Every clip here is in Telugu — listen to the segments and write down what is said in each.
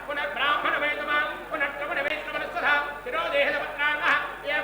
पुनर्ब्राह्मण वैतमा पुनर्क्रमण वैश्रवणस्वधा शिरोदेहपत्राणः ये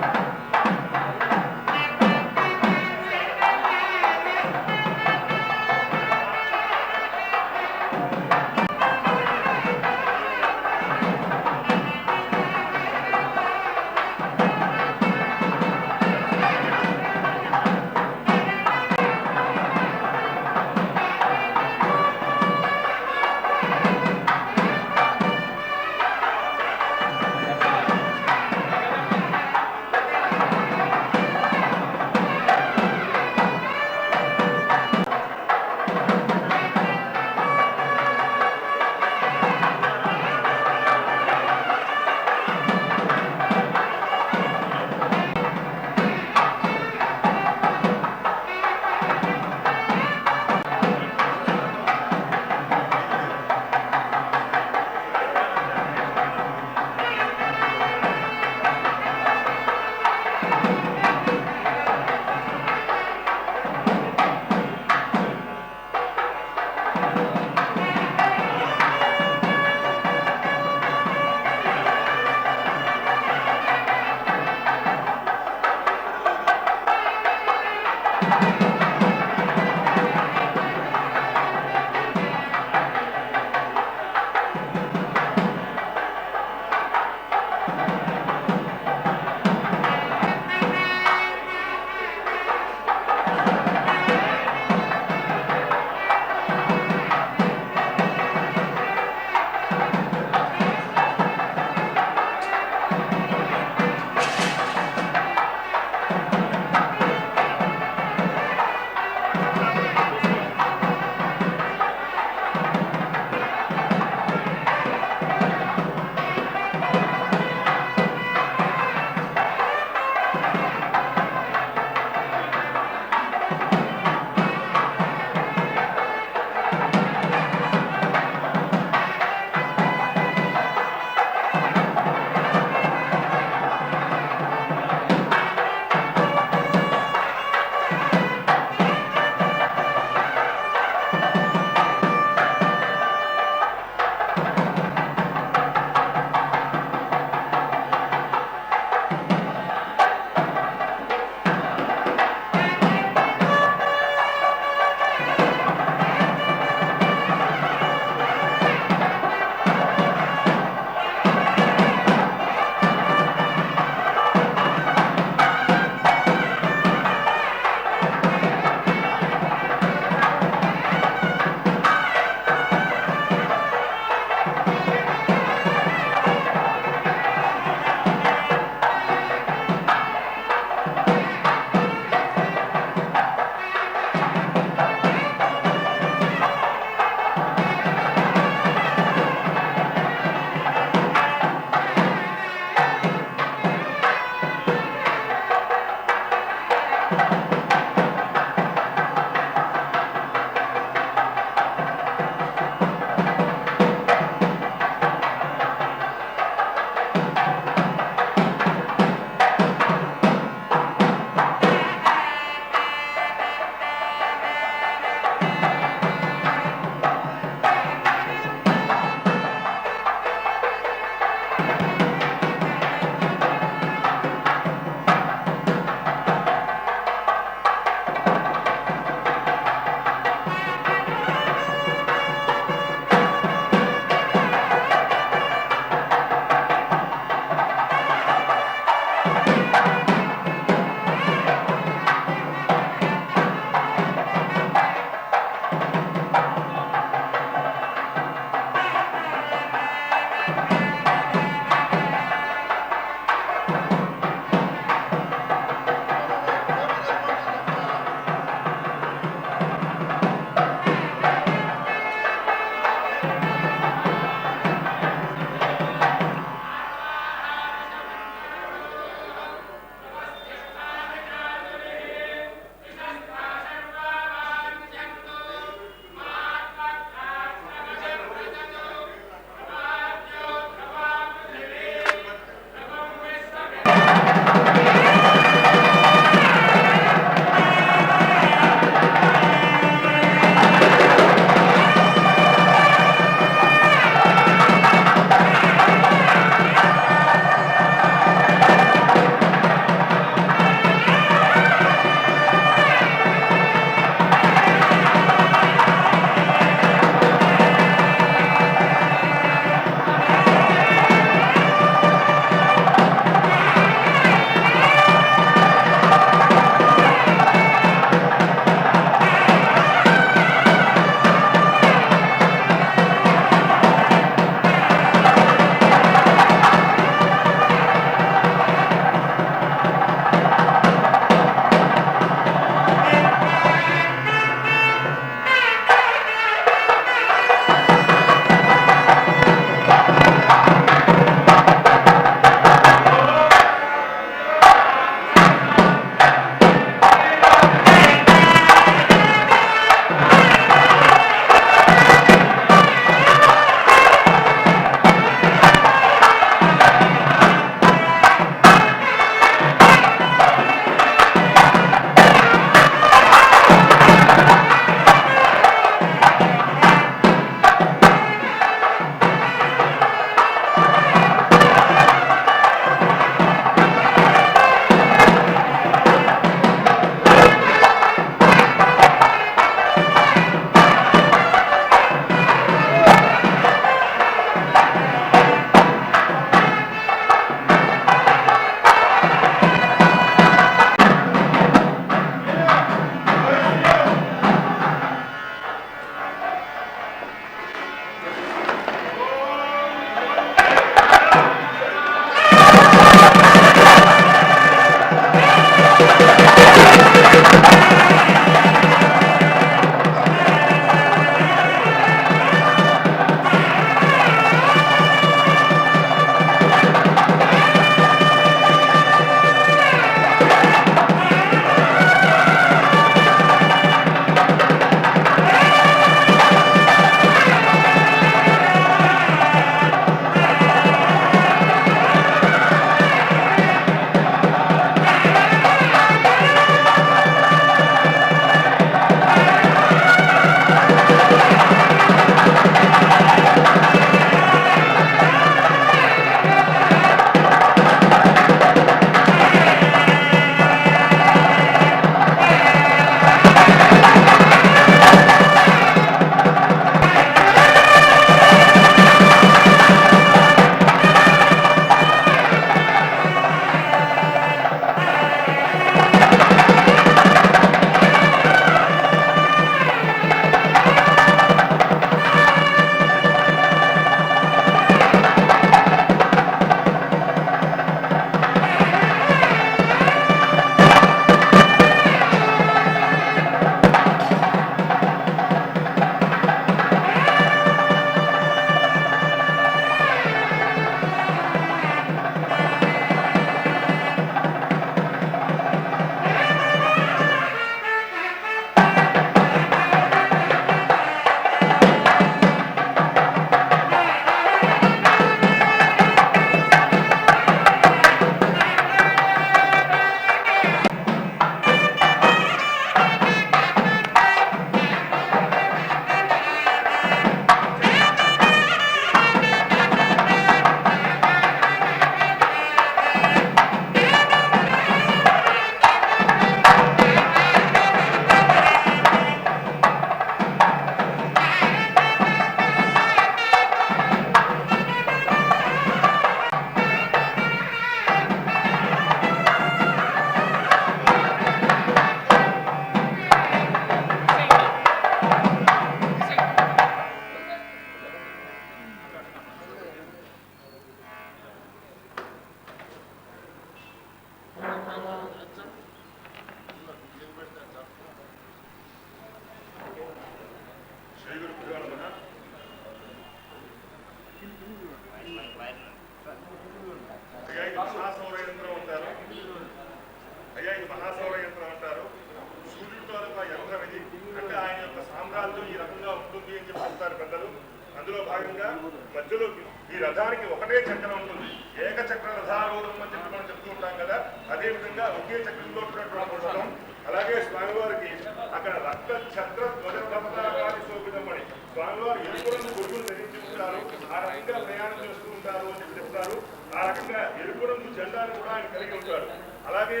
మధ్యలో ఈ రథానికి ఒకటే చక్రం ఉంటుంది. ఏకచక్ర రథారూఢం అని చెప్పి మనం చెప్తూ ఉంటాం కదా, అదేవిధంగా ఒకే చక్రంలో పుస్తకం. అలాగే స్వామివారికి అక్కడ రక్త ఛత్ర ధ్వజపతాకాన్ని శోభితమని స్వామివారు ఎరుపు రంగు గొడుగులు ధరించి ఉంటారు. ఆ రకంగా ప్రయాణం చేస్తూ ఉంటారు అని చెప్పి చెప్తారు. ఆ రకంగా ఎరుపు రంగు జెండాను కూడా ఆయన కలిగి ఉంటాడు. అలాగే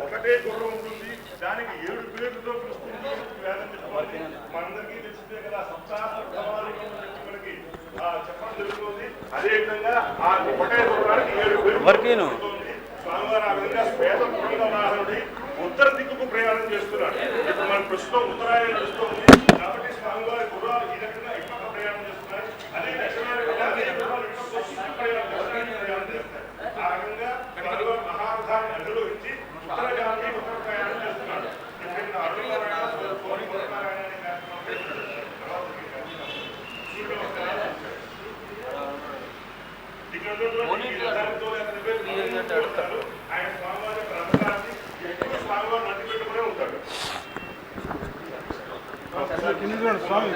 ఒకటే గుర్రం ఉంటుంది, దానికి 7 పేర్లతో పిలుస్తుంది వేదం చెప్పుకోవాలి. మనందరికీ తెలిసిందే కదా, సప్తాహ ప్రభావం మనకి చెప్పడం జరుగుతుంది. అదేవిధంగా ఆ ఒకటే గుర్రానికి 7 పేర్లు. స్వామివారు ఆ విధంగా శ్వేత పురంగ వాహనుడి ఉత్తర దిక్కుకు ప్రయాణం చేస్తున్నాడు. ఇప్పుడు మన ప్రస్తుతం ఉత్తరాయణ నడుస్తుంది కాబట్టి స్వామివారి గుర్రాలు ఈ రకంగా ఇప్పక ప్రయాణం చేస్తున్నారు. అదే దక్షిణాయన గుర్రాలు ప్రయాణం చేస్తారు. ఆ రకంగా స్వామివారి మహారథాన్ని అధిరోహించి ఉత్తరగామి ఉత్తర ప్రయాణం చేస్తున్నాడు. ఇక్కడ ఆయన స్వామివారి రథాన్ని ఎక్కువ స్వామివారు నది పెట్టుకునే ఉంటాడు. స్వామి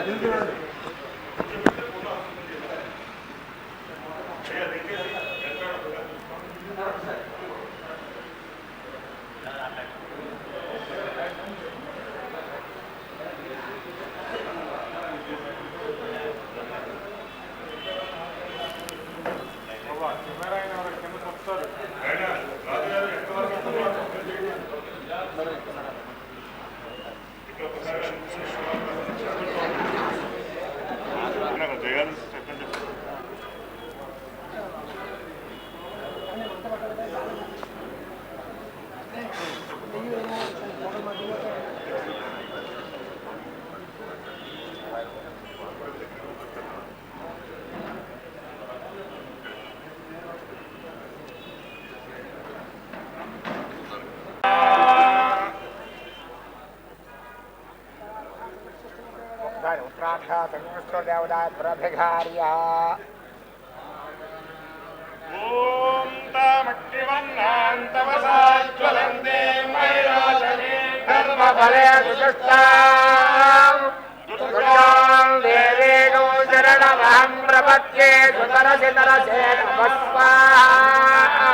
ఓం తామక్తివన్నాంతవసాజ్వలందే వైరాజనే ధర్మఫలే సుజష్టాం దుర్గాం దేవేగో శరణమహం ప్రపద్యే సుతరసితరసే నమస్వాహా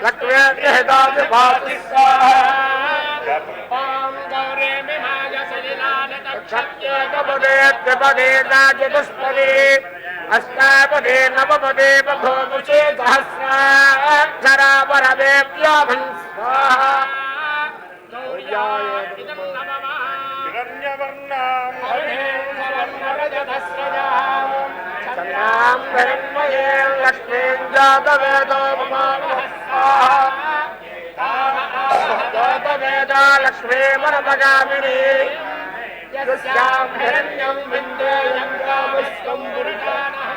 లక్ష్మీర్హితాది భాతి స్వాహా ఓం గౌరీ విమాయ సలిలానత క్షత్యేకపదే త్రిపదే చతుష్పదే అష్టాపదే నవపదే బభూముషే సహస్రాక్షరా పరమేభ్యాభం స్వాహా గౌర్యాయ ఇదం నమః హిరణ్యవర్ణాం హరిం సవర్ణరజతస్రజాం చంద్రాం హిరణ్మయే లక్ష్మీం జాతవేదో మమానః స్వాహా జాతవేదో లక్ష్మీ వరదగామినీ యస్యాం హిరణ్యం విందేయం కామస్వం పురుషానః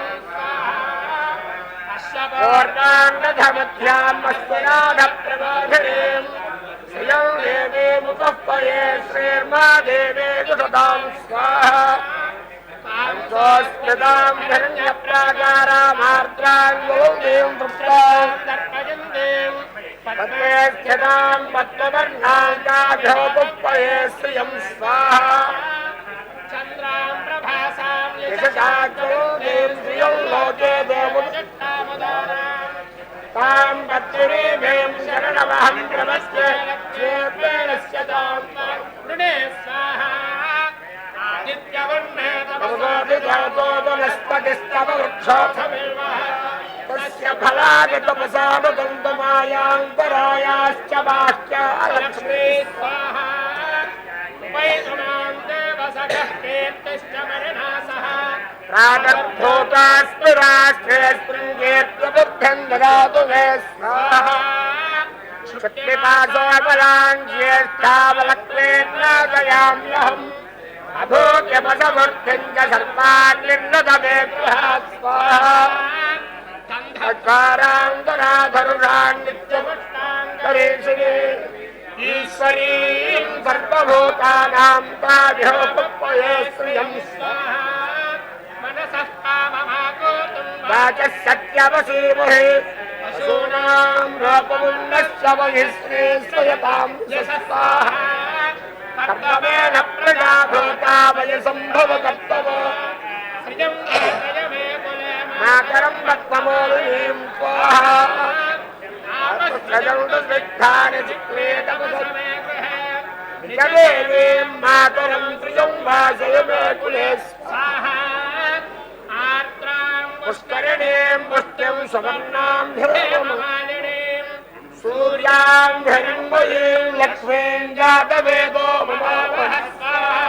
పూర్ణాంగధమధ్యాం అస్మనాథ ప్రబోధినీం శ్రియం దేవీముపఃపయే శ్రీర్మా దేవీ దుషతాం స్వాహా కాంతోస్మితాం హిరణ్యప్రాకారామార్ద్రాం గౌరీం పుత్రాం దర్పయంతీం పద్మే స్థితాం పద్మవర్ణాం కాఘోపుఃపయే శ్రియం స్వాహా చంద్రాం ప్రభాసాం యశసాగ్రౌందీం శ్రియం లోకే దేవముదిష్టాముదారాం తాం పత్రిణీం శరణమహం ప్రపద్యే క్షేత్రేణస్య తాం వృణే స్వాహా ఆదిత్యవర్ణే తపసోభిజాతో వనస్పతిస్తవ వృక్షోథమివ తస్య ఫలాని తపసానుగంధమాయాంతరాయాశ్చ బాహ్యా లక్ష్మీ స్వాహా వైష్ణవాం దేవసఖః కీర్తిశ్చ మరణాసః ప్రాణభూతాస్మి రాష్ట్రే స్పృంగేర్బుద్ధిం దదాతు మే స్వాహా శక్తిపాశోబలాన్ జ్యేష్ఠావలక్ష్మీర్నాదయామ్యహం అభూత్యపసమూర్తిం చ సర్వాన్నిర్నదమే గృహాత్ స్వాహా చత్వారాంతరాధరుషాన్ నిత్యముష్టాంతరీషిణి ఈశ్వరీం సర్వభూతానాం తాభ్యోపయే శ్రియం స్వాహా మనసః కామమాగోతుం వాచః సత్యవసీమహే పశూనాం రూపమున్నస్య వహిశ్రీ స్వయతాం యశస్వాహా కర్తమేన ప్రజాభూతా వయ సంభవ కర్తవ శ్రియం मातरं भक्तमोलिनीं स्वाहा सजौदस्विद्धानि चिक्लेतपसमे निजवेदीं मातरं त्रिजं भासय मे कुले स्वाहा पुष्करिणीं पुष्ट्यं सुवर्णां धिरेवमालिनीं सूर्यां हिरण्मयीं लक्ष्मीं जातवेदो ममावह स्वाहा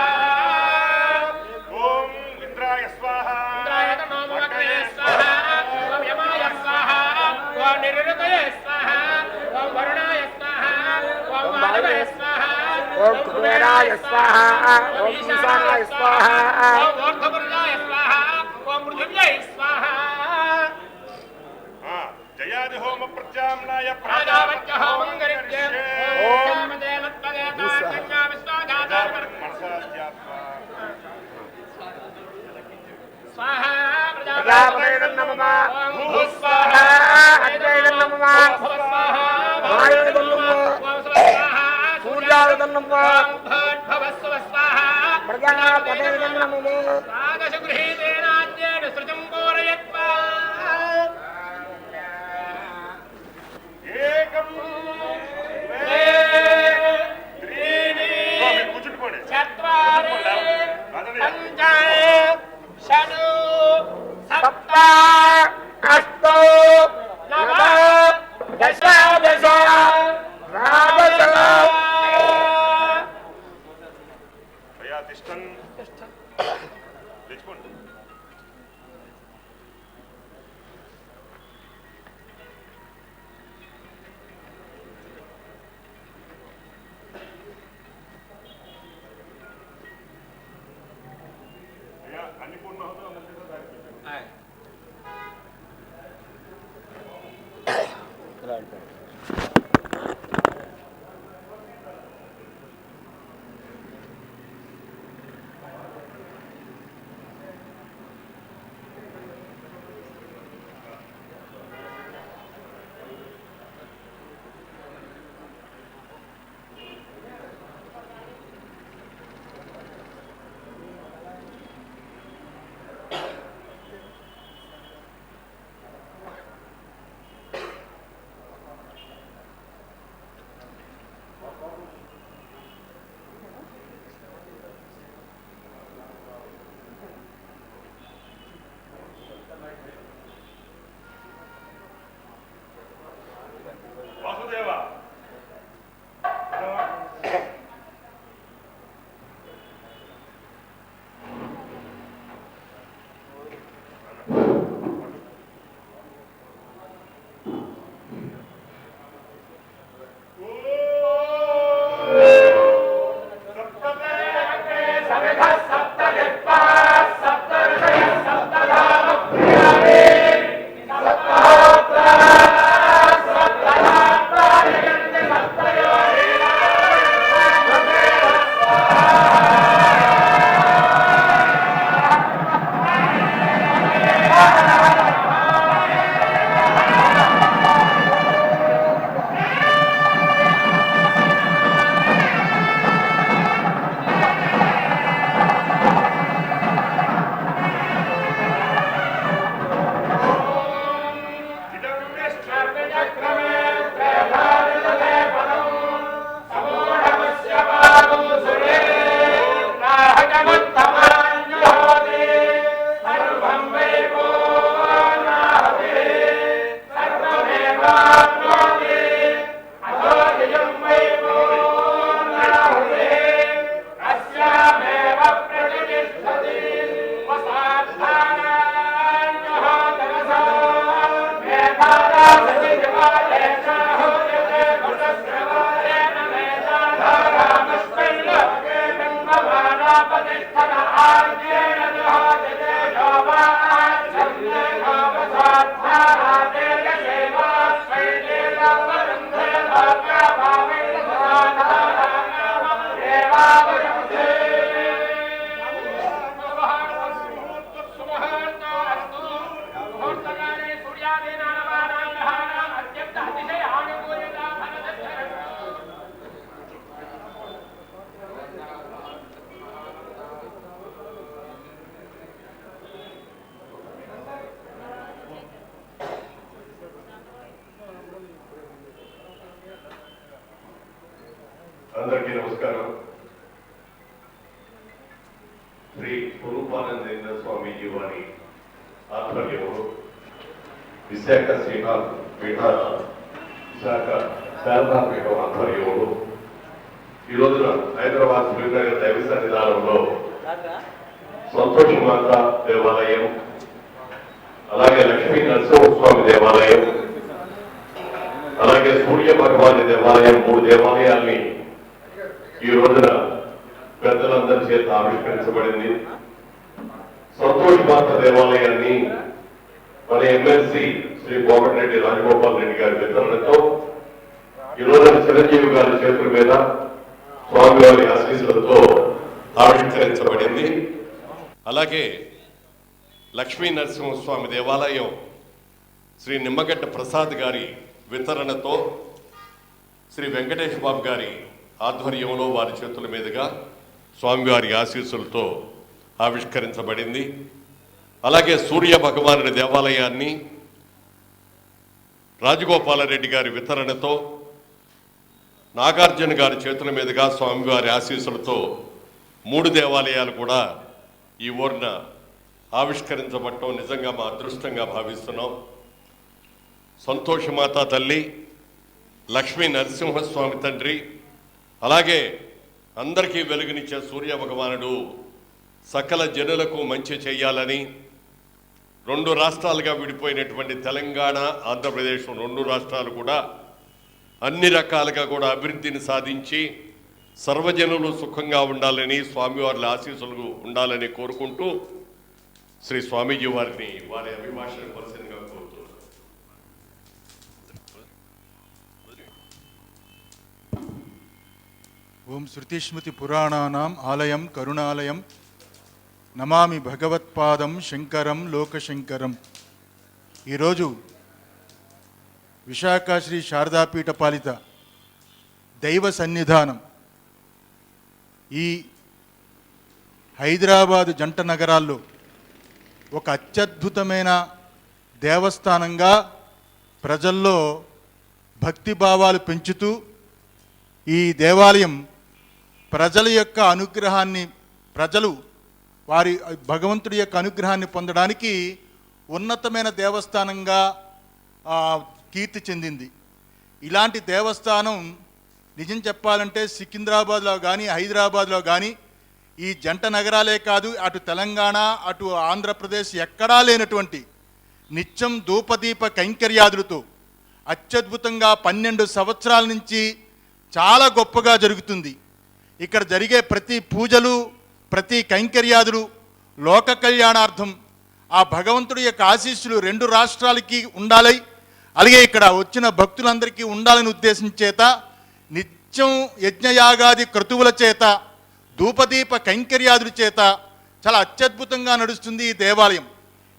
ओम इंद्राय स्वाहा इंद्राय नमो भगवे स्वाहा ओम यमाय स्वाहा ओम निरुतये स्वाहा ओम वरुणाय स्वाहा ओम वायवे स्वाहा ओम कुबेराय स्वाहा ओम ईशानाय स्वाहा ओम ओर्ध्वपुरुषाय स्वाहा ओम पृथिव्यै स्वाहा जयादि होम प्रत्याम्नाय प्राजावत्य होमं गरिष्ये ओम देवत्वदेता कन्या विश्वाधाता स्वाहा प्रजापते नमः ओम स्वाहा अग्ने नमः स्वाहा वायुवे नमः स्वाहा सूर्याय नमः भवस्व स्वाहा प्रजापते नमः द्वादश गृहीतेनाद्येन सृजं पूरयत्वा एकं त्रीणि चत्वारि पञ्च षड् सप्त अष्ट नव दश బ్రహ్మానందేంద్ర స్వామీజీ వారి ఆధ్వర్యంలో విశాఖ విశాఖ శారదాపీఠం ఆధ్వర్యంలో ఈ రోజున హైదరాబాద్ శ్రీనగర్ దైవ సన్నిధానంలో సంతోషమాత దేవాలయం, అలాగే లక్ష్మీ నరసింహస్వామి దేవాలయం, అలాగే సూర్య భగవాని దేవాలయం, 3 దేవాలయాల్ని ఈ రోజున పెద్దలందరి చేత ఆవిష్కరించబడింది. సంతోషమాత దేవాలయాన్ని మన ఎమ్మెల్సీ శ్రీ కోమటిరెడ్డి రాజగోపాల్ రెడ్డి గారి వితరణతో ఈ రోజున చిరంజీవి గారి చేతుల మీద స్వామివారి ఆశీస్సులతో ఆవిష్కరించబడింది. అలాగే లక్ష్మీ నరసింహస్వామి దేవాలయం శ్రీ నిమ్మగడ్డ ప్రసాద్ గారి వితరణతో శ్రీ వెంకటేష్ బాబు గారి ఆధ్వర్యంలో వారి చేతుల మీదుగా స్వామివారి ఆశీస్సులతో ఆవిష్కరించబడింది. అలాగే సూర్య భగవానుడి దేవాలయాన్ని రాజగోపాలరెడ్డి గారి వితరణతో నాగార్జున గారి చేతుల మీదుగా స్వామివారి ఆశీస్సులతో 3 దేవాలయాలు కూడా ఈ ఊరిన ఆవిష్కరించబడటం నిజంగా మా అదృష్టంగా భావిస్తున్నాం. సంతోషమాత తల్లి, లక్ష్మీ నరసింహస్వామి తండ్రి, అలాగే అందరికీ వెలుగునిచ్చే సూర్య భగవానుడు సకల జనులకు మంచి చేయాలని 2 రాష్ట్రాలుగా విడిపోయినటువంటి తెలంగాణ, ఆంధ్రప్రదేశ్ 2 రాష్ట్రాలు కూడా అన్ని రకాలుగా కూడా అభివృద్ధిని సాధించి సర్వజనులు సుఖంగా ఉండాలని, స్వామివారి ఆశీస్సులు ఉండాలని కోరుకుంటూ శ్రీ స్వామీజీ వారిని వారి అభిభాషణ పరిశీలనగా కోరుతున్నారు. ఓం శృతిస్మృతి పురాణానాం ఆలయం కరుణాలయం నమామి భగవత్పాదం శంకరం లోకశంకరం. ఈరోజు విశాఖ శ్రీ శారదాపీఠ పాలిత దైవ సన్నిధానం ఈ హైదరాబాదు జంట నగరాల్లో ఒక అత్యద్భుతమైన దేవస్థానంగా ప్రజల్లో భక్తిభావాలు పెంచుతూ ఈ దేవాలయం ప్రజల యొక్క అనుగ్రహాన్ని, ప్రజలు వారి భగవంతుడి యొక్క అనుగ్రహాన్ని పొందడానికి ఉన్నతమైన దేవస్థానంగా కీర్తి చెందింది. ఇలాంటి దేవస్థానం నిజం చెప్పాలంటే సికింద్రాబాద్లో కానీ హైదరాబాద్లో కానీ ఈ జంట నగరాలే కాదు, అటు తెలంగాణ అటు ఆంధ్రప్రదేశ్ ఎక్కడా లేనటువంటి నిత్యం ధూపదీప కైంకర్యాదులతో అత్యద్భుతంగా 12 సంవత్సరాల నుంచి చాలా గొప్పగా జరుగుతుంది. ఇక్కడ జరిగే ప్రతి పూజలు, ప్రతి కైంకర్యాదులు లోక కళ్యాణార్థం ఆ భగవంతుడి యొక్క ఆశీస్సులు 2 రాష్ట్రాలకి ఉండాలి, అలాగే ఇక్కడ వచ్చిన భక్తులందరికీ ఉండాలని ఉద్దేశం చేత నిత్యం యజ్ఞయాగాది క్రతువుల చేత, ధూపదీప కైంకర్యాదుల చేత చాలా అత్యద్భుతంగా నడుస్తుంది ఈ దేవాలయం.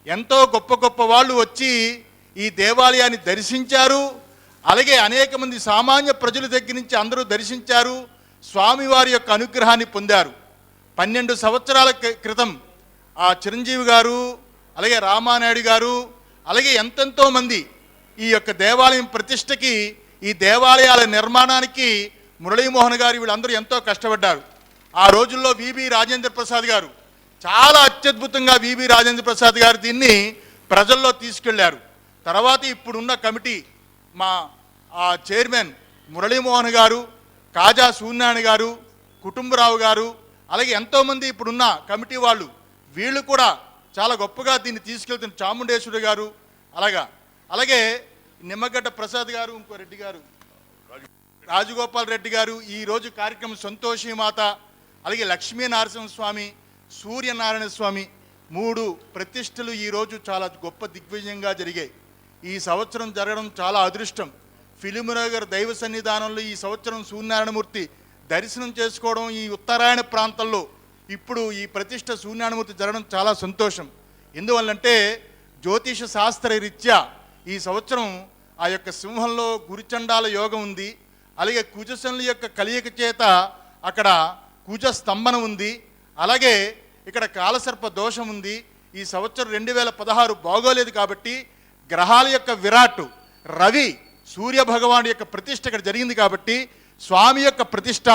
ఎంతో గొప్ప గొప్ప వాళ్ళు వచ్చి ఈ దేవాలయాన్ని దర్శించారు. అలాగే అనేక మంది సామాన్య ప్రజల దగ్గర నుంచి అందరూ దర్శించారు, స్వామివారి యొక్క అనుగ్రహాన్ని పొందారు. 12 సంవత్సరాల క్రితం ఆ చిరంజీవి గారు, అలాగే రామానాయుడు గారు, అలాగే ఎంతెంతో మంది ఈ యొక్క దేవాలయం ప్రతిష్టకి, ఈ దేవాలయాల నిర్మాణానికి మురళీమోహన్ గారు వీళ్ళందరూ ఎంతో కష్టపడ్డారు. ఆ రోజుల్లో విబి రాజేంద్ర ప్రసాద్ గారు చాలా అత్యద్భుతంగా విబి రాజేంద్ర ప్రసాద్ గారు దీన్ని ప్రజల్లో తీసుకెళ్లారు. తర్వాత ఇప్పుడున్న కమిటీ మా చైర్మన్ మురళీమోహన్ గారు, కాజా సూర్యనారాయణ గారు, కుటుంబరావు గారు, అలాగే ఎంతోమంది ఇప్పుడున్న కమిటీ వాళ్ళు వీళ్ళు కూడా చాలా గొప్పగా దీన్ని తీసుకెళ్తున్న చాముండేశ్వరి గారు, అలాగే నిమ్మగడ్డ ప్రసాద్ గారు, ఇంకో రెడ్డి గారు, రాజగోపాల్ రెడ్డి గారు. ఈరోజు కార్యక్రమం సంతోషిమాత, అలాగే లక్ష్మీ నరసింహస్వామి, సూర్యనారాయణ స్వామి 3 ప్రతిష్టలు ఈరోజు చాలా గొప్ప దిగ్విజయంగా జరిగాయి. ఈ సంవత్సరం జరగడం చాలా అదృష్టం. ఫిలింనగర్ దైవ సన్నిధానంలో ఈ సంవత్సరం సూర్యనారాయణమూర్తి దర్శనం చేసుకోవడం, ఈ ఉత్తరాయణ ప్రాంతంలో ఇప్పుడు ఈ ప్రతిష్ట సూర్యనారాయణమూర్తి జరగడం చాలా సంతోషం. ఎందువల్లంటే జ్యోతిష శాస్త్ర రీత్యా ఈ సంవత్సరం ఆ యొక్క సింహంలో గురుచండాల యోగం ఉంది, అలాగే కుజశనుల యొక్క కలియక చేత అక్కడ కుజ స్తంభన ఉంది, అలాగే ఇక్కడ కాలసర్ప దోషం ఉంది. ఈ సంవత్సరం 2016 బాగోలేదు కాబట్టి గ్రహాల యొక్క విరాట్ రవి సూర్య భగవాను యొక్క ప్రతిష్ట ఇక్కడ జరిగింది కాబట్టి స్వామి యొక్క ప్రతిష్ట,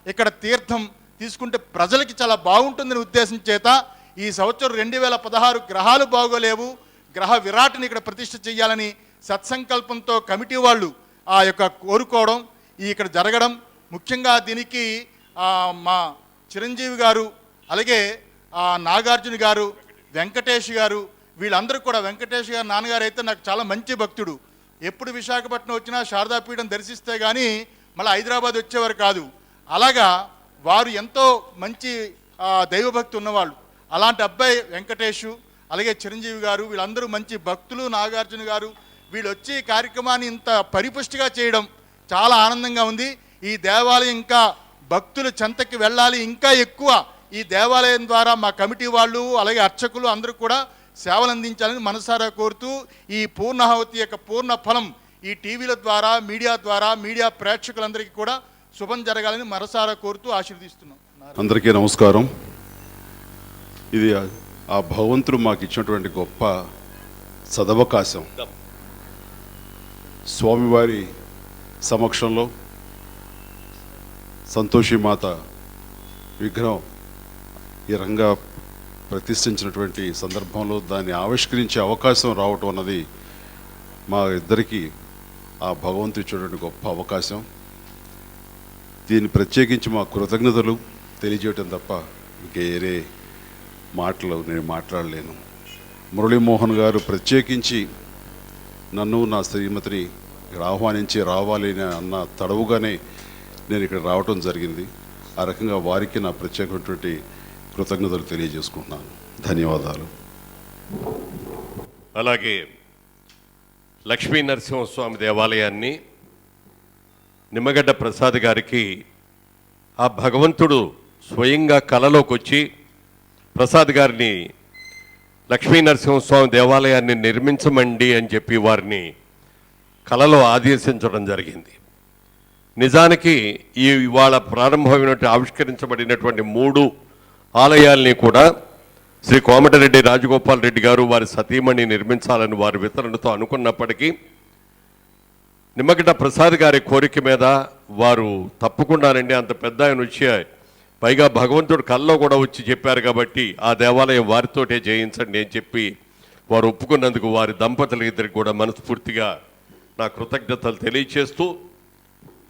ఇక్కడ తీర్థం తీసుకుంటే ప్రజలకి చాలా బాగుంటుందని ఉద్దేశం చేత ఈ సంవత్సరం 2016 గ్రహాలు బాగోలేవు, గ్రహ విరాట్ని ఇక్కడ ప్రతిష్ఠ చేయాలని సత్సంకల్పంతో కమిటీ వాళ్ళు ఆ యొక్క కోరుకోవడం ఇక్కడ జరగడం, ముఖ్యంగా దీనికి మా చిరంజీవి గారు, అలాగే నాగార్జున గారు, వెంకటేష్ గారు, వీళ్ళందరూ కూడా, వెంకటేష్ గారు నాన్నగారు అయితే నాకు చాలా మంచి భక్తుడు. ఎప్పుడు విశాఖపట్నం వచ్చినా శారదాపీఠం దర్శిస్తే కానీ మళ్ళీ హైదరాబాద్ వచ్చేవారు కాదు. అలాగా వారు ఎంతో మంచి దైవభక్తి ఉన్నవాళ్ళు. అలాంటి అబ్బాయి వెంకటేష్, అలాగే చిరంజీవి గారు, వీళ్ళందరూ మంచి భక్తులు. నాగార్జున గారు వీళ్ళు వచ్చి కార్యక్రమాన్ని ఇంత పరిపుష్టిగా చేయడం చాలా ఆనందంగా ఉంది. ఈ దేవాలయం ఇంకా భక్తులు చెంతకి వెళ్ళాలి, ఇంకా ఎక్కువ ఈ దేవాలయం ద్వారా మా కమిటీ వాళ్ళు అలాగే అర్చకులు అందరూ కూడా సేవలు అందించాలని మనసారా కోరుతూ, ఈ పూర్ణాహుతి యొక్క పూర్ణ ఫలం ఈ టీవీల ద్వారా, మీడియా ప్రేక్షకులందరికీ కూడా శుభం జరగాలని మనసారా కోరుతూ ఆశీర్వదిస్తున్నాం. అందరికీ నమస్కారం. ఇది ఆ భగవంతుడు మాకు ఇచ్చినటువంటి గొప్ప సదవకాశం. స్వామివారి సమక్షంలో సంతోషిమాత విగ్రహం ఈ రంగా ప్రతిష్ఠించినటువంటి సందర్భంలో దాన్ని ఆవిష్కరించే అవకాశం రావటం అన్నది మా ఇద్దరికీ ఆ భగవంతుడు ఇచ్చినటువంటి గొప్ప అవకాశం. దీన్ని ప్రత్యేకించి మా కృతజ్ఞతలు తెలియజేయటం తప్ప ఇంకేరే మాటలు నేను మాట్లాడలేను. మురళీమోహన్ గారు ప్రత్యేకించి నన్ను నా శ్రీమతిని ఇక్కడ ఆహ్వానించి రావాలి అన్న తడవుగానే నేను ఇక్కడ రావటం జరిగింది. ఆ రకంగా వారికి నా ప్రత్యేకమైనటువంటి కృతజ్ఞతలు తెలియజేసుకుంటున్నాను. ధన్యవాదాలు. అలాగే లక్ష్మీ నరసింహస్వామి దేవాలయాన్ని నిమ్మగడ్డ ప్రసాద్ గారికి ఆ భగవంతుడు స్వయంగా కలలోకి వచ్చి ప్రసాద్ గారిని లక్ష్మీ నరసింహస్వామి దేవాలయాన్ని నిర్మించమండి అని చెప్పి వారిని కలలో ఆదేశించడం జరిగింది. నిజానికి ఇవాళ ప్రారంభమైనటువంటి ఆవిష్కరించబడినటువంటి 3 ఆలయాల్ని కూడా శ్రీ కోమటిరెడ్డి రాజగోపాల్ రెడ్డి గారు వారి సతీమణి నిర్మించాలని వారి వితరణతో అనుకున్నప్పటికీ నిమ్మగడ్డ ప్రసాద్ గారి కోరిక మీద వారు తప్పకుండానండి, అంత పెద్ద ఆయన వచ్చి పైగా భగవంతుడు కల్లో కూడా వచ్చి చెప్పారు కాబట్టి ఆ దేవాలయం వారితోటే చేయించండి అని చెప్పి వారు ఒప్పుకున్నందుకు వారి దంపతుల ఇద్దరికి కూడా మనస్ఫూర్తిగా నా కృతజ్ఞతలు తెలియచేస్తూ,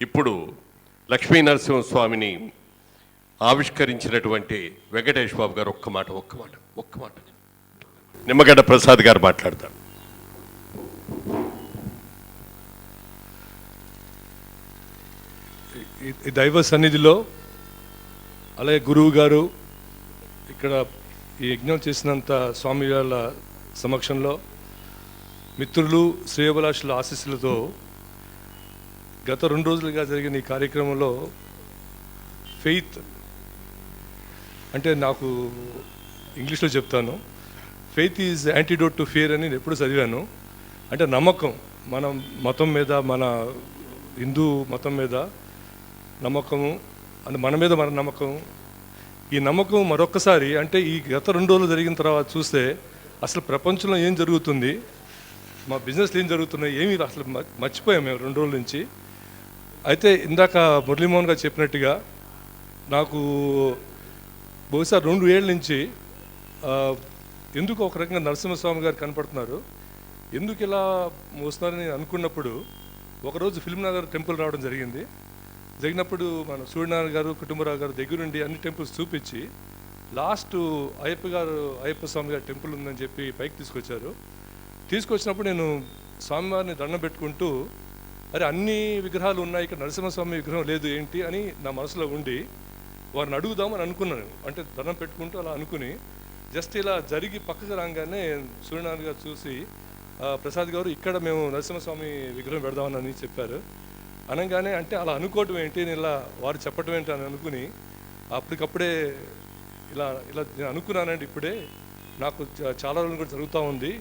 ఇప్పుడు లక్ష్మీ నరసింహస్వామిని ఆవిష్కరించినటువంటి వెంకటేష్ బాబు గారు ఒక్క మాట నిమ్మగడ్డ ప్రసాద్ గారు మాట్లాడతారు. ఈ దైవ సన్నిధిలో అలాగే గురువు గారు ఇక్కడ ఈ యజ్ఞం చేసినంత స్వామి వాళ్ళ సమక్షంలో మిత్రులు శ్రేయోభిలాషుల ఆశీస్సులతో గత 2 రోజులుగా జరిగిన ఈ కార్యక్రమంలో ఫెయిత్ అంటే, నాకు ఇంగ్లీష్లో చెప్తాను, faith is antidote to fear అని నేను ఎప్పుడు చదివాను. అంటే నమ్మకం, మన మతం మీద, మన హిందూ మతం మీద నమ్మకము, అంటే మన మీద మన నమ్మకం. ఈ నమ్మకం మరొక్కసారి అంటే ఈ గత 2 రోజులు జరిగిన తర్వాత చూస్తే అసలు ప్రపంచంలో ఏం జరుగుతుంది, మా బిజినెస్లో ఏం జరుగుతున్నాయి ఏమీ అసలు మర్చిపోయాం మేము 2 రోజుల నుంచి. అయితే ఇందాక మురళీమోహన్ గారు చెప్పినట్టుగా నాకు బహుశా 2 ఏళ్ళ నుంచి ఎందుకు ఒక రకంగా నరసింహస్వామి గారు కనపడుతున్నారు, ఎందుకు ఇలా వస్తున్నారని అనుకున్నప్పుడు ఒకరోజు ఫిల్మ్నగర్ టెంపుల్ రావడం జరిగినప్పుడు మన సూర్యనారాయణ గారు, కుటుంబరావు గారు దగ్గరుండి అన్ని టెంపుల్స్ చూపించి లాస్ట్ అయ్యప్ప స్వామి గారి టెంపుల్ ఉందని చెప్పి పైకి తీసుకొచ్చినప్పుడు నేను స్వామివారిని దండం పెట్టుకుంటూ, అరే అన్ని విగ్రహాలు ఉన్నాయి, ఇక్కడ నరసింహస్వామి విగ్రహం లేదు ఏంటి అని నా మనసులో ఉండి వారిని అడుగుదామని అనుకున్నాను. అంటే దండం పెట్టుకుంటూ అలా అనుకుని జస్ట్ ఇలా జరిగి పక్కకు రాగానే సూర్యనారాయణ గారు చూసి, ప్రసాద్ గారు ఇక్కడ మేము నరసింహస్వామి విగ్రహం పెడదామని చెప్పారు. అనగానే అంటే అలా అనుకోవటం ఏంటి, నేను ఇలా వారు చెప్పడం ఏంటి అని అనుకుని అప్పటికప్పుడే ఇలా నేను అనుకున్నానండి, ఇప్పుడే నాకు చాలా రోజులు కూడా జరుగుతూ ఉంది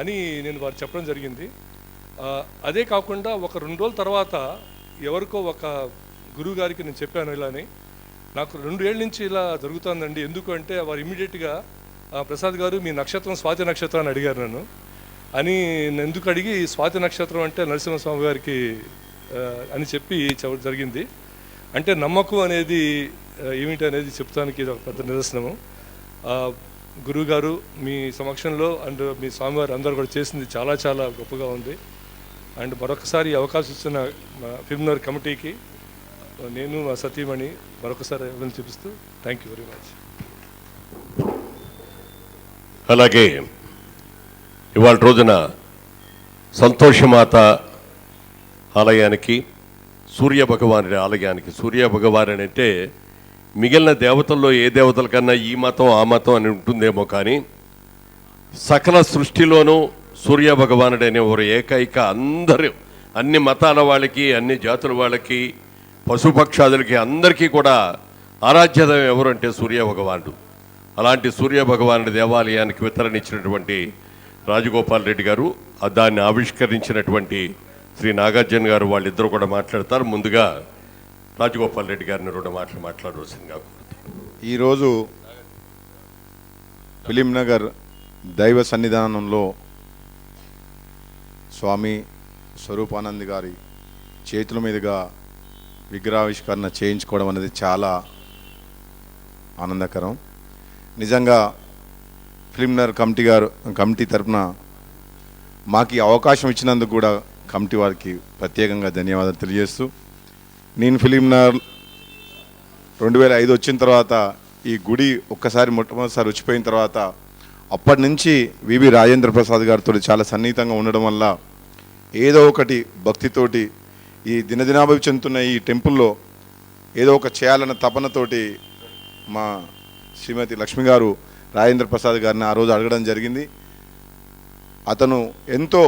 అని నేను వారు చెప్పడం జరిగింది. అదే కాకుండా ఒక 2 రోజుల తర్వాత ఎవరికో ఒక గురువు గారికి నేను చెప్పాను ఇలాని, నాకు 2 ఏళ్ళ నుంచి ఇలా జరుగుతుందండి, ఎందుకు అంటే వారు ఇమ్మీడియట్గా ప్రసాద్ గారు మీ నక్షత్రం స్వాతి నక్షత్రం అని అడిగారు నన్ను. అని ఎందుకు అడిగి స్వాతి నక్షత్రం అంటే నరసింహస్వామి గారికి అని చెప్పి చెప్పడం జరిగింది. అంటే నమ్మకం అనేది ఏమిటి అనేది చెప్తానికి ఇది ఒక పెద్ద నిదర్శనము. గురువు గారు మీ సమక్షంలో అండ్ మీ స్వామివారు అందరూ కూడా చేసింది చాలా చాలా గొప్పగా ఉంది. అండ్ మరొకసారి ఈ అవకాశం ఇస్తున్న ఫిల్మ్ నగర్ కమిటీకి నేను మా సతీమణి మరొకసారి ఎవరిని చూపిస్తూ థ్యాంక్ యూ వెరీ మచ్. అలాగే ఇవాళ రోజున సంతోషమాత ఆలయానికి, సూర్య భగవానుడి ఆలయానికి, సూర్య భగవానుడు అంటే మిగిలిన దేవతల్లో ఏ దేవతల కన్నా ఈ మతం ఆ మతం అని ఉంటుందేమో, కానీ సకల సృష్టిలోనూ సూర్య భగవానుడు అనే ఒక ఏకైక అందరూ అన్ని మతాల వాళ్ళకి, అన్ని జాతుల వాళ్ళకి, పశుపక్షాదులకి అందరికీ కూడా ఆరాధ్యత ఎవరంటే సూర్య భగవానుడు. అలాంటి సూర్య భగవానుడి దేవాలయానికి వితరణ ఇచ్చినటువంటి రాజగోపాల్ రెడ్డి గారు, దాన్ని ఆవిష్కరించినటువంటి శ్రీ నాగార్జున గారు, వాళ్ళిద్దరూ కూడా మాట్లాడతారు. ముందుగా రాజగోపాల్ రెడ్డి గారిని రెండు మాటలు మాట్లాడవలసిందిగా కోరుతాను. ఈరోజు ఫిలిం నగర్ దైవ సన్నిధానంలో స్వామి స్వరూపానంద్ గారి చేతుల మీదుగా విగ్రహావిష్కరణ చేయించుకోవడం అనేది చాలా ఆనందకరం. నిజంగా ఫిలిం నగర్ కమిటీ తరఫున మాకు ఈ అవకాశం ఇచ్చినందుకు కూడా కమిటీ వారికి ప్రత్యేకంగా ధన్యవాదాలు తెలియజేస్తూ, నేను ఫిలిం నగర్ 2005 వచ్చిన తర్వాత ఈ గుడి మొట్టమొదటిసారి వచ్చిపోయిన తర్వాత అప్పటి నుంచి వివి రాజేంద్ర ప్రసాద్ గారితో చాలా సన్నిహితంగా ఉండడం వల్ల ఏదో ఒకటి భక్తితోటి ఈ దినదినాభివృద్ధి చెందుతున్న ఈ టెంపుల్లో ఏదో ఒక చేయాలన్న తపనతోటి మా శ్రీమతి లక్ష్మి గారు రాజేంద్ర ప్రసాద్ గారిని ఆ రోజు అడగడం జరిగింది. అతను ఎంతో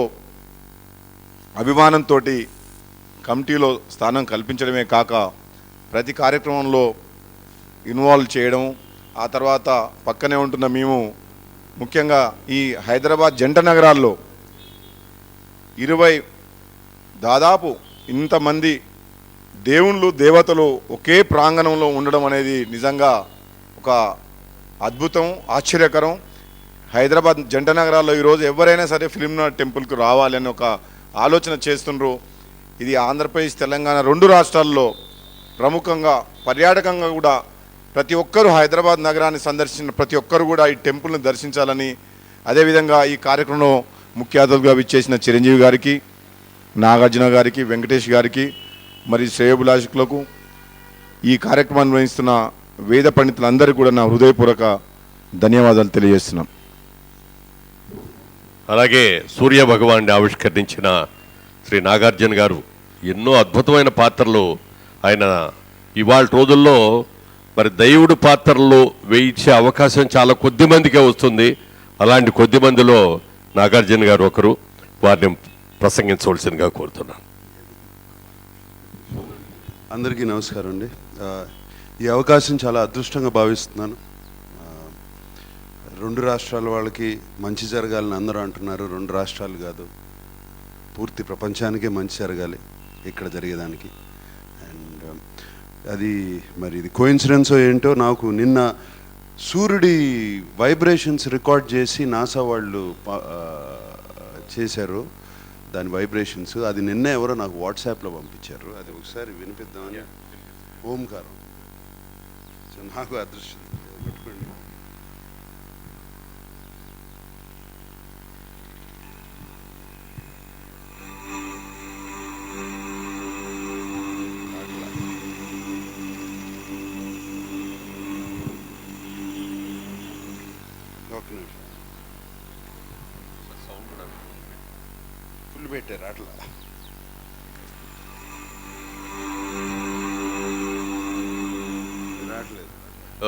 అభిమానంతో కమిటీలో స్థానం కల్పించడమే కాక ప్రతి కార్యక్రమంలో ఇన్వాల్వ్ చేయడం, ఆ తర్వాత పక్కనే ఉంటున్న మేము ముఖ్యంగా ఈ హైదరాబాద్ జంట నగరాల్లో 20 దాదాపు ఇంతమంది దేవుళ్ళు దేవతలు ఒకే ప్రాంగణంలో ఉండడం అనేది నిజంగా ఒక అద్భుతం, ఆశ్చర్యకరం. హైదరాబాద్ జంట నగరాల్లో ఈరోజు ఎవరైనా సరే ఫిలిం నగర్ టెంపుల్కి రావాలి అని ఒక ఆలోచన చేస్తుండ్రు. ఇది ఆంధ్రప్రదేశ్, తెలంగాణ 2 రాష్ట్రాల్లో ప్రముఖంగా పర్యాటకంగా కూడా ప్రతి ఒక్కరూ హైదరాబాద్ నగరాన్ని సందర్శించిన ప్రతి ఒక్కరు కూడా ఈ టెంపుల్ని దర్శించాలని, అదేవిధంగా ఈ కార్యక్రమంలో ముఖ్య అతిథులుగా విచ్చేసిన చిరంజీవి గారికి, నాగార్జున గారికి, వెంకటేష్ గారికి, మరి శ్రేయోభిలాషకులకు, ఈ కార్యక్రమాన్ని నిర్వహిస్తున్న వేద పండితులందరికీ కూడా నా హృదయపూర్వక ధన్యవాదాలు తెలియజేస్తున్నాం. అలాగే సూర్య భగవాన్ని ఆవిష్కరించిన శ్రీ నాగార్జున గారు ఎన్నో అద్భుతమైన పాత్రలు ఆయన ఇవాళ రోజుల్లో మరి దైవుడు పాత్రలు వేయించే అవకాశం చాలా కొద్ది మందికే వస్తుంది. అలాంటి కొద్ది మందిలో నాగార్జున గారు ఒకరు. వారిని ప్రసంగించవలసిందిగా కోరుతున్నాను. అందరికీ నమస్కారం అండి. ఈ అవకాశం చాలా అదృష్టంగా భావిస్తున్నాను. 2 రాష్ట్రాల వాళ్ళకి మంచి జరగాలని అందరూ అంటున్నారు. 2 రాష్ట్రాలు కాదు, పూర్తి ప్రపంచానికే మంచి జరగాలి ఇక్కడ జరిగేదానికి. అండ్ అది మరి ఇది కోఇన్సిడెన్సో ఏంటో, నాకు నిన్న సూర్యుడి వైబ్రేషన్స్ రికార్డ్ చేసి నాసా వాళ్ళు చేశారు దాని వైబ్రేషన్స్. అది నిన్న ఎవరో నాకు వాట్సాప్లో పంపించారు. అది ఒకసారి వినిపిద్దామని. ఓంకారం. సో నాకు అదృష్టం పెట్టుకోండి. ఫుల్ పెట్టారు అట్లా.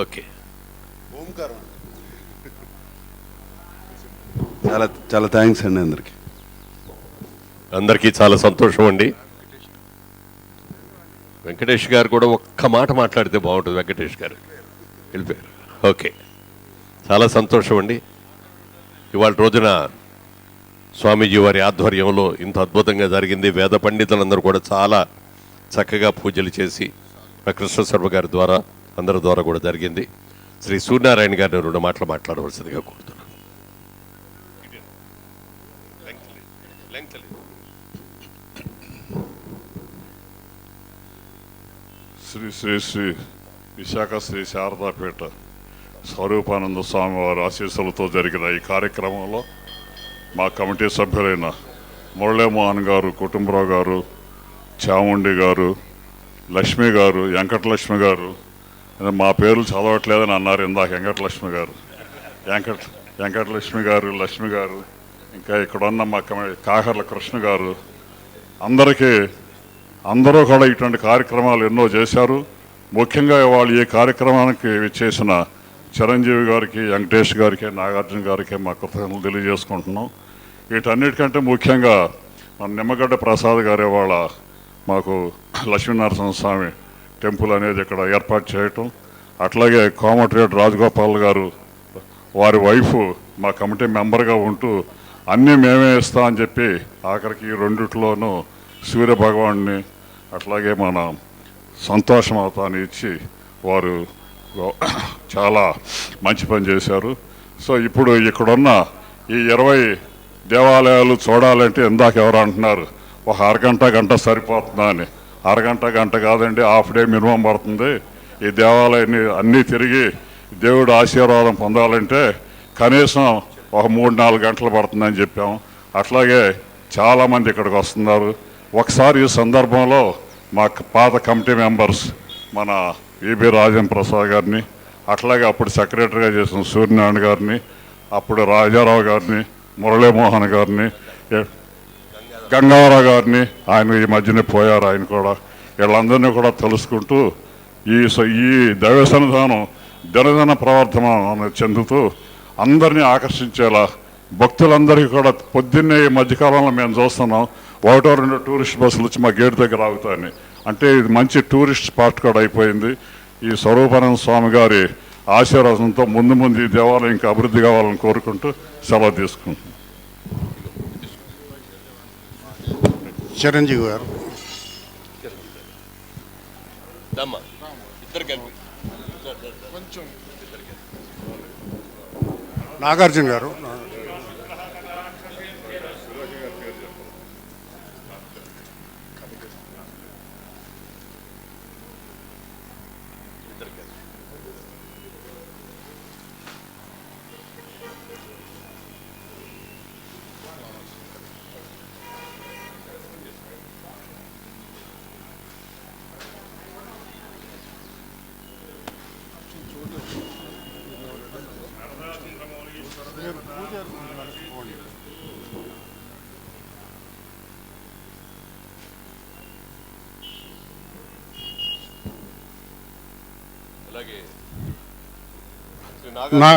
ఓకే, ఓంకారం. చాలా చాలా థ్యాంక్స్ అండి అందరికీ. అందరికీ చాలా సంతోషం అండి. వెంకటేష్ గారు కూడా ఒక్క మాట మాట్లాడితే బాగుంటుంది. వెంకటేష్ గారు వెళ్ళిపోయారు. ఓకే, చాలా సంతోషం అండి. ఇవాళ రోజున స్వామీజీ వారి ఆధ్వర్యంలో ఇంత అద్భుతంగా జరిగింది. వేద పండితులందరూ కూడా చాలా చక్కగా పూజలు చేసి కృష్ణ శర్మ గారి ద్వారా అందరి ద్వారా కూడా జరిగింది. శ్రీ సూర్యనారాయణ గారిని 2 మాటలు మాట్లాడవలసిందిగా కోరుతున్నాను. శ్రీ శ్రీ శ్రీ విశాఖ శ్రీ శారదాపేట స్వరూపానంద స్వామి వారి ఆశీస్సులతో జరిగిన ఈ కార్యక్రమంలో మా కమిటీ సభ్యులైన మురళీమోహన్ గారు, కుటుంబరావు గారు, చాముండి గారు, లక్ష్మి గారు, వెంకటలక్ష్మి గారు, మా పేర్లు చదవట్లేదని అన్నారు ఇందాక వెంకటలక్ష్మి గారు, వెంకటలక్ష్మి గారు, లక్ష్మి గారు, ఇంకా ఇక్కడ ఉన్న మా కాకర్ల కృష్ణ గారు, అందరూ కూడా ఇటువంటి కార్యక్రమాలు ఎన్నో చేశారు. ముఖ్యంగా వాళ్ళు ఈ కార్యక్రమానికి చేసిన చిరంజీవి గారికి, వెంకటేష్ గారికి, నాగార్జున గారికి మా కృతజ్ఞతలు తెలియజేసుకుంటున్నాం. వీటన్నిటికంటే ముఖ్యంగా మన నిమ్మగడ్డ ప్రసాద్ గారు వాళ్ళ మాకు లక్ష్మీనరసింహస్వామి టెంపుల్ అనేది ఇక్కడ ఏర్పాటు చేయటం, అట్లాగే కోమటిరెడ్డి రాజగోపాల్ గారు వారి వైఫ్ మా కమిటీ మెంబర్గా ఉంటూ అన్నీ మేమే ఇస్తామని చెప్పి ఆఖరికి ఈ రెండిట్లోనూ సూర్య భగవాన్ని అట్లాగే మన సంతోషమవుతాన్ని ఇచ్చి వారు చాలా మంచి పని చేశారు. సో ఇప్పుడు ఇక్కడున్న ఈ 20 దేవాలయాలు చూడాలంటే ఇందాక ఎవరు అంటున్నారు ఒక అరగంట గంట సరిపోతుందా అని. అరగంట గంట కాదండి, హాఫ్ డే మినిమం పడుతుంది. ఈ దేవాలయాన్ని అన్నీ తిరిగి దేవుడు ఆశీర్వాదం పొందాలంటే కనీసం ఒక 3-4 గంటలు పడుతుందని చెప్పాము. అట్లాగే చాలామంది ఇక్కడికి వస్తున్నారు. ఒకసారి ఈ సందర్భంలో మా పాత కమిటీ మెంబర్స్ మన ఈబి రాజేంద్ర ప్రసాద్ గారిని, అట్లాగే అప్పుడు సెక్రటరీగా చేసిన సూర్యనారాయణ గారిని, అప్పుడు రాజారావు గారిని, మురళీమోహన్ గారిని, గంగావరావు గారిని, ఆయన ఈ మధ్యనే పోయారు ఆయన కూడా, వీళ్ళందరినీ కూడా తెలుసుకుంటూ ఈ దైవ సన్నిధానం దినదిన ప్రవర్ధన చెందుతూ అందరినీ ఆకర్షించేలా భక్తులందరికీ కూడా పొద్దున్నే ఈ మధ్యకాలంలో మేము చూస్తున్నాం 1-2 టూరిస్ట్ బస్సులు వచ్చి మా గేట్ దగ్గర ఆగుతాయని. అంటే ఇది మంచి టూరిస్ట్ స్పాట్ కూడా అయిపోయింది. ఈ స్వరూపానంద స్వామి గారి ఆశీర్వాదంతో ముందు ఈ దేవాలయం ఇంకా అభివృద్ధి కావాలని కోరుకుంటూ సెలవు తీసుకుంటున్నాం. చిరంజీవి గారు, నాగార్జున గారు,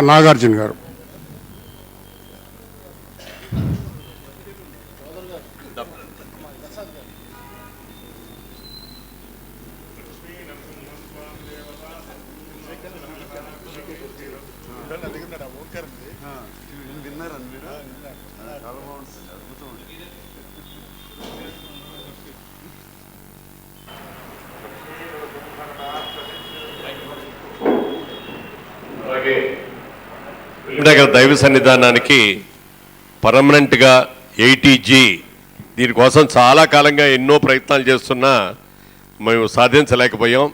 నాగార్జున గారు, నగర్ దైవ సన్నిధానానికి పర్మనెంట్గా 80G దీనికోసం చాలా కాలంగా ఎన్నో ప్రయత్నాలు చేస్తున్నా మేము సాధించలేకపోయాం.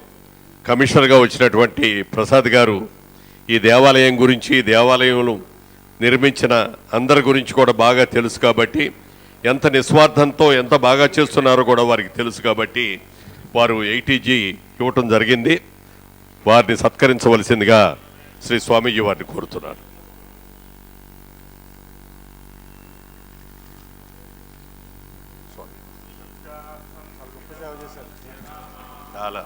కమిషనర్గా వచ్చినటువంటి ప్రసాద్ గారు ఈ దేవాలయం గురించి, దేవాలయంలో నిర్మించిన అందరి గురించి కూడా బాగా తెలుసు కాబట్టి, ఎంత నిస్వార్థంతో ఎంత బాగా చేస్తున్నారో కూడా వారికి తెలుసు కాబట్టి వారు 80G ఇవ్వటం జరిగింది. వారిని సత్కరించవలసిందిగా శ్రీ స్వామీజీ వారిని కోరుతున్నారు. చాలా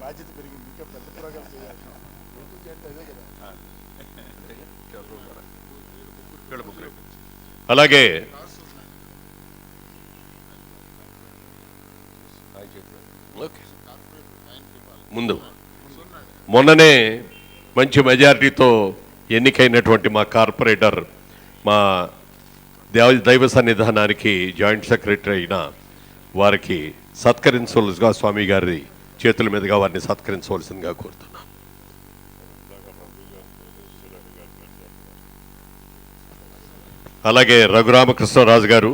బాధ్యత పెరిగింది, ఇంకా పెద్ద ప్రోగ్రామ్ చేయాలి. అలాగే ముందు మొన్ననే మంచి మెజారిటీతో ఎన్నికైనటువంటి మా కార్పొరేటర్, మా దైవ సన్నిధానానికి జాయింట్ సెక్రటరీ అయిన వారికి సత్కరించవలసిగా స్వామి గారి చేతుల మీదుగా వారిని సత్కరించవలసిందిగా కోరుతున్నాం. అలాగే రఘురామకృష్ణరాజు గారు,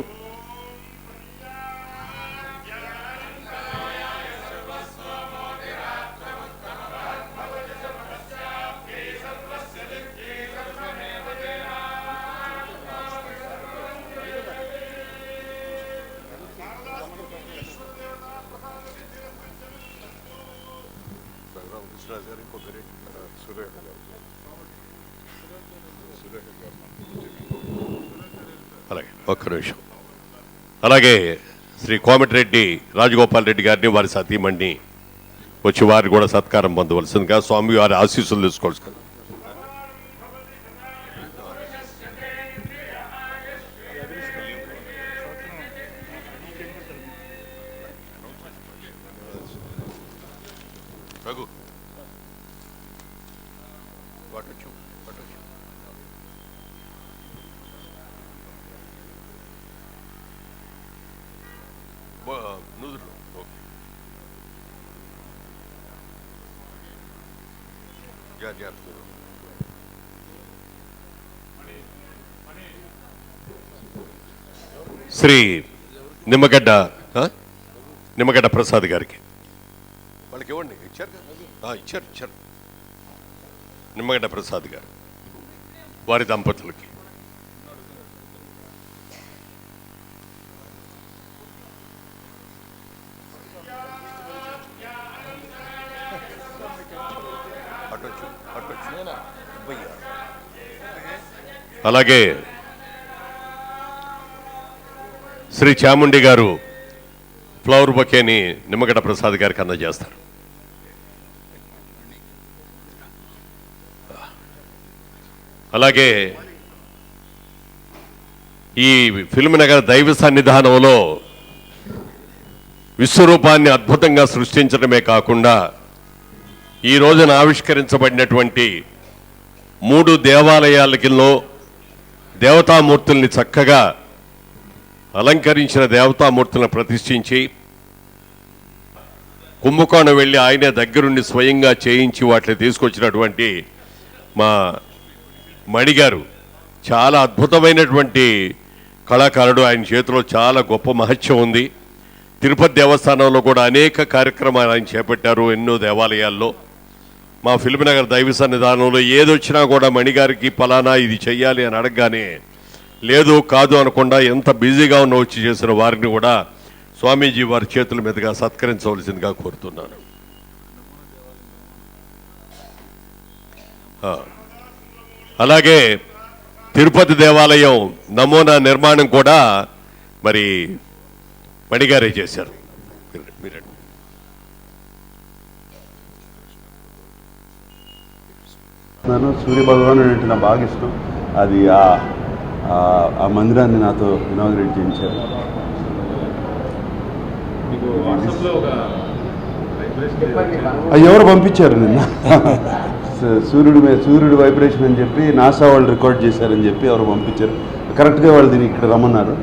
రామకృష్ణరాజు గారు, ఇంకొకరి సురేఖ గారు. అలాగే ఒక్క నిమిషం. అలాగే శ్రీ కోమటిరెడ్డి రాజగోపాల్ రెడ్డి గారిని, వారి సతీమణి వచ్చి వారిని కూడా సత్కారం పొందవలసిందిగా, స్వామి వారి ఆశీస్సులు తీసుకోవాల్సింది. రఘు పట్టొచ్చు. నుదురు ఓకే. శ్రీ నిమ్మగడ్డ ప్రసాద్ గారికి వాళ్ళకి ఇవ్వండి. ఇచ్చారు నిమ్మగడ్డ ప్రసాద్ గారు, వారి దంపతులకి. అలాగే శ్రీ చాముండి గారు ఫ్లవర్ బొకేని నిమ్మగడ్డ ప్రసాద్ గారికి అందజేస్తారు. అలాగే ఈ ఫిల్మ్ నగర్ దైవ సన్నిధానంలో విశ్వరూపాన్ని అద్భుతంగా సృష్టించడమే కాకుండా ఈ రోజున ఆవిష్కరించబడినటువంటి 3 దేవాలయాలలో దేవతామూర్తుల్ని చక్కగా అలంకరించిన దేవతామూర్తులను ప్రతిష్ఠించి కుంభకోణం వెళ్ళి ఆయనే దగ్గరుండి స్వయంగా చేయించి వాటిని తీసుకొచ్చినటువంటి మా మణిగారు చాలా అద్భుతమైనటువంటి కళాకారుడు. ఆయన చేతిలో చాలా గొప్ప మహత్యం ఉంది. తిరుపతి దేవస్థానంలో కూడా అనేక కార్యక్రమాలు ఆయన చేపట్టారు, ఎన్నో దేవాలయాల్లో. మా ఫిల్మ్ నగర్ దైవ సన్నిధానంలో ఏదొచ్చినా కూడా మణిగారికి పలానా ఇది చెయ్యాలి అని అడగగానే లేదు కాదు అనకుండా ఎంత బిజీగా ఉన్న వచ్చి చేసిన వారిని కూడా స్వామీజీ వారి చేతుల మీదుగా సత్కరించవలసిందిగా కోరుతున్నాను. అలాగే తిరుపతి దేవాలయం నమూనా నిర్మాణం కూడా మరి మణిగారే చేశారు. మీరండి. నన్ను సూర్యభగవాన్ అంటే నాకు బాగా ఇష్టం. అది ఆ మందిరాన్ని నాతో ఇనాగ్రేట్ చేయించారు. అది ఎవరు పంపించారు నిన్న సూర్యుడు వైబ్రేషన్ అని చెప్పి నాసా వాళ్ళు రికార్డ్ చేశారని చెప్పి ఎవరు పంపించారు. కరెక్ట్గా వాళ్ళు దీన్ని ఇక్కడ రమ్మన్నారు.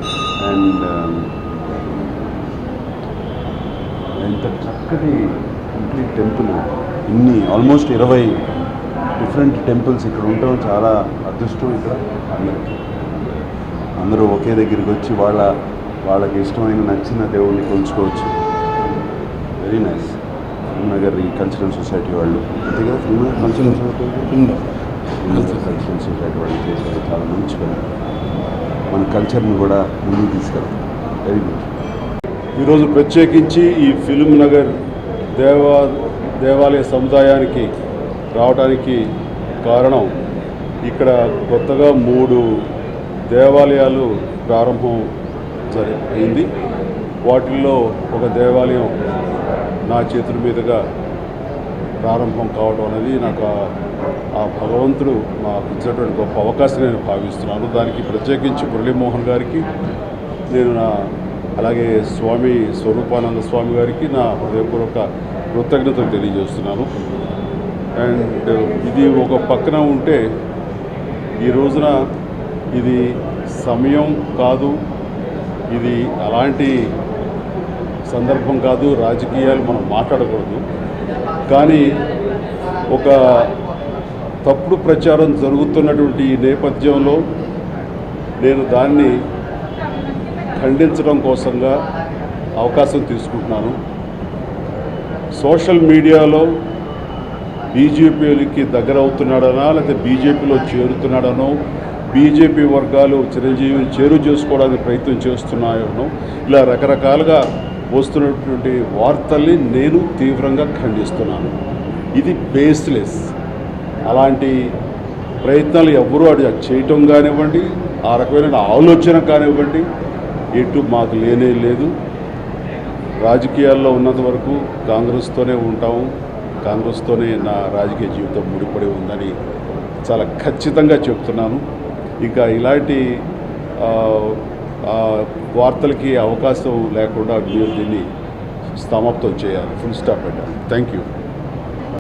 అండ్ ఇంత చక్కటి complete temple, almost 20 different temples ఇక్కడ ఉండటం చాలా అదృష్టం. ఇక్కడ అందరూ ఒకే దగ్గరికి వచ్చి వాళ్ళకి ఇష్టమైన నచ్చిన దేవుడిని కొలుచుకోవచ్చు. Very nice. ఫిల్మ్నగర్ ఈ కల్చరల్ సొసైటీ వాళ్ళు అంతేగా, ఫిల్మ్నగర్ కల్చరల్ సొసైటీ వాళ్ళు చేశారు చాలా మంచి పని. మన కల్చర్ని కూడా ముందుకు తీసుకెళ్తాం. Very good. ఈరోజు ప్రత్యేకించి ఈ ఫిల్మ్ నగర్ దేవాలయ సముదాయానికి రావడానికి కారణం, ఇక్కడ కొత్తగా 3 దేవాలయాలు ప్రారంభం అయింది. వాటిల్లో ఒక దేవాలయం నా చేతుల మీదుగా ప్రారంభం కావడం అనేది నాకు ఆ భగవంతుడు నాకు ఇచ్చినటువంటి గొప్ప అవకాశం నేను భావిస్తున్నాను. దానికి ప్రత్యేకించి మురళీమోహన్ గారికి నేను అలాగే స్వామి స్వరూపానంద స్వామి గారికి నా హృదయపూర్వక కృతజ్ఞతలు తెలియజేస్తున్నాను. అండ్ ఇది ఒక పక్కన ఉంటే ఈ రోజున ఇది సమయం కాదు, ఇది అలాంటి సందర్భం కాదు, రాజకీయాలు మనం మాట్లాడకూడదు. కానీ ఒక తప్పుడు ప్రచారం జరుగుతున్నటువంటి ఈ నేపథ్యంలో నేను దాన్ని ఖండించడం కోసంగా అవకాశం తీసుకుంటున్నాను. సోషల్ మీడియాలో బీజేపీకి దగ్గర అవుతున్నాడనా లేకపోతే బీజేపీలో చేరుతున్నాడనో, బీజేపీ వర్గాలు చిరంజీవిని చేరు చేసుకోవడానికి ప్రయత్నం చేస్తున్నాయనో, ఇలా రకరకాలుగా వస్తున్నటువంటి వార్తల్ని నేను తీవ్రంగా ఖండిస్తున్నాను. ఇది బేస్లెస్. అలాంటి ప్రయత్నాలు ఎవ్వరూ అది చేయటం కానివ్వండి, ఆ రకమైన ఆలోచన కానివ్వండి, ఎటు మాకు లేనే లేదు. రాజకీయాల్లో ఉన్నంత వరకు కాంగ్రెస్తోనే ఉంటాము, కాంగ్రెస్తోనే నా రాజకీయ జీవితం ముడిపడి ఉందని చాలా ఖచ్చితంగా చెప్తున్నాను. ఇంకా ఇలాంటి వార్తలకి అవకాశం లేకుండా మీరు దీన్ని సమాప్తం చేయాలి, ఫుల్ స్టాప్ పెట్టాలి. Thank you.